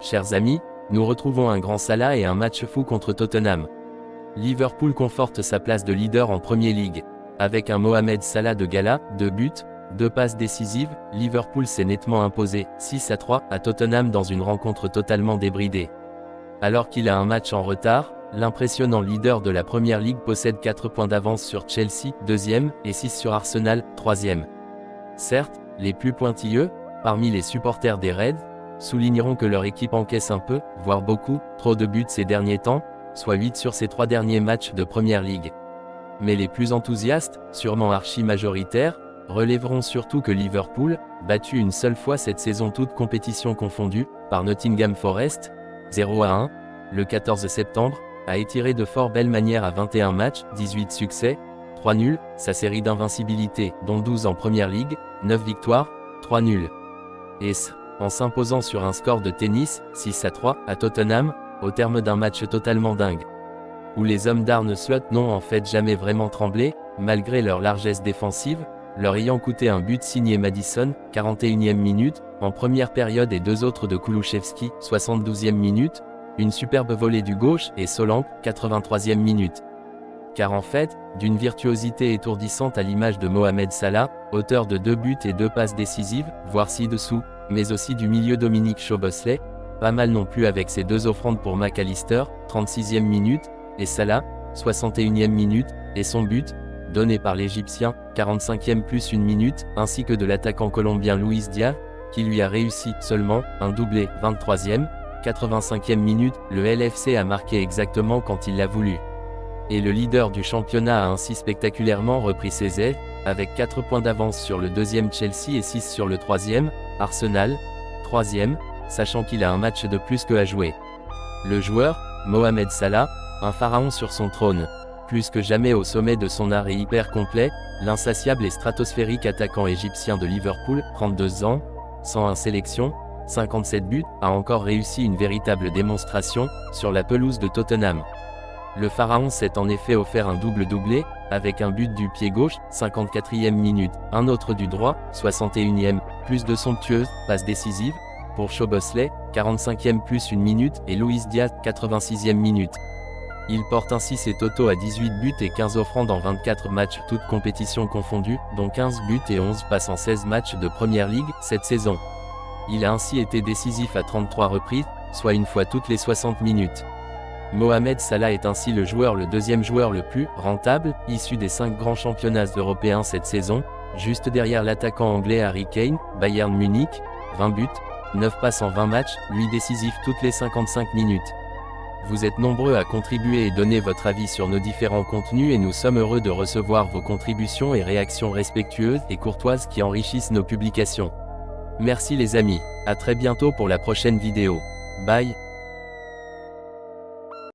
Chers amis, nous retrouvons un grand Salah et un match fou contre Tottenham. Liverpool conforte sa place de leader en Premier League. Avec un Mohamed Salah de gala, 2 buts, 2 passes décisives, Liverpool s'est nettement imposé, 6-3, à Tottenham dans une rencontre totalement débridée. Alors qu'il a un match en retard, l'impressionnant leader de la Premier League possède 4 points d'avance sur Chelsea, 2e, et 6 sur Arsenal, 3e. Certes, les plus pointilleux, parmi les supporters des Reds, souligneront que leur équipe encaisse un peu, voire beaucoup, trop de buts ces derniers temps, soit 8 sur ses 3 derniers matchs de Premier League. Mais les plus enthousiastes, sûrement archi-majoritaires, relèveront surtout que Liverpool, battu une seule fois cette saison toute compétition confondue, par Nottingham Forest, 0-1, le 14 septembre, a étiré de fort belle manière à 21 matchs, 18 succès, 3 nuls, sa série d'invincibilité, dont 12 en Premier League, 9 victoires, 3 nuls. Et en s'imposant sur un score de tennis, 6-3, à Tottenham, au terme d'un match totalement dingue. Où les hommes d'Arne Slot n'ont en fait jamais vraiment tremblé, malgré leur largesse défensive, leur ayant coûté un but signé Maddison, 41e minute, en première période et 2 autres de Kulusevski, 72e minute, une superbe volée du gauche et Solanke, 83e minute. Car en fait, d'une virtuosité étourdissante à l'image de Mohamed Salah, auteur de 2 buts et 2 passes décisives, voire ci-dessous, mais aussi du milieu Dominic Szoboszlai, pas mal non plus avec ses 2 offrandes pour McAllister, 36e minute, et Salah, 61e minute, et son but, donné par l'Égyptien, 45e plus 1 minute, ainsi que de l'attaquant colombien Luis Diaz, qui lui a réussi seulement un doublé, 23e, 85e minute, le LFC a marqué exactement quand il l'a voulu. Et le leader du championnat a ainsi spectaculairement repris ses ailes, avec 4 points d'avance sur le 2e Chelsea et 6 sur le 3e, Arsenal, 3e, sachant qu'il a un match de plus que à jouer. Le joueur, Mohamed Salah, un pharaon sur son trône. Plus que jamais au sommet de son art et hyper complet, l'insatiable et stratosphérique attaquant égyptien de Liverpool, 32 ans, 101 sélections, 57 buts, a encore réussi une véritable démonstration, sur la pelouse de Tottenham. Le pharaon s'est en effet offert un double-doublé, avec un but du pied gauche, 54e minute, un autre du droit, 61e, plus de somptueuses, passes décisives, pour Szoboszlai, 45e plus 1 minute, et Luis Diaz, 86e minute. Il porte ainsi ses totaux à 18 buts et 15 offrandes en 24 matchs toutes compétitions confondues, dont 15 buts et 11 passes en 16 matchs de Premier League, cette saison. Il a ainsi été décisif à 33 reprises, soit une fois toutes les 60 minutes. Mohamed Salah est ainsi le 2e joueur le plus rentable, issu des 5 grands championnats européens cette saison, juste derrière l'attaquant anglais Harry Kane, Bayern Munich, 20 buts, 9 passes en 20 matchs, lui décisif toutes les 55 minutes. Vous êtes nombreux à contribuer et donner votre avis sur nos différents contenus et nous sommes heureux de recevoir vos contributions et réactions respectueuses et courtoises qui enrichissent nos publications. Merci les amis, à très bientôt pour la prochaine vidéo. Bye.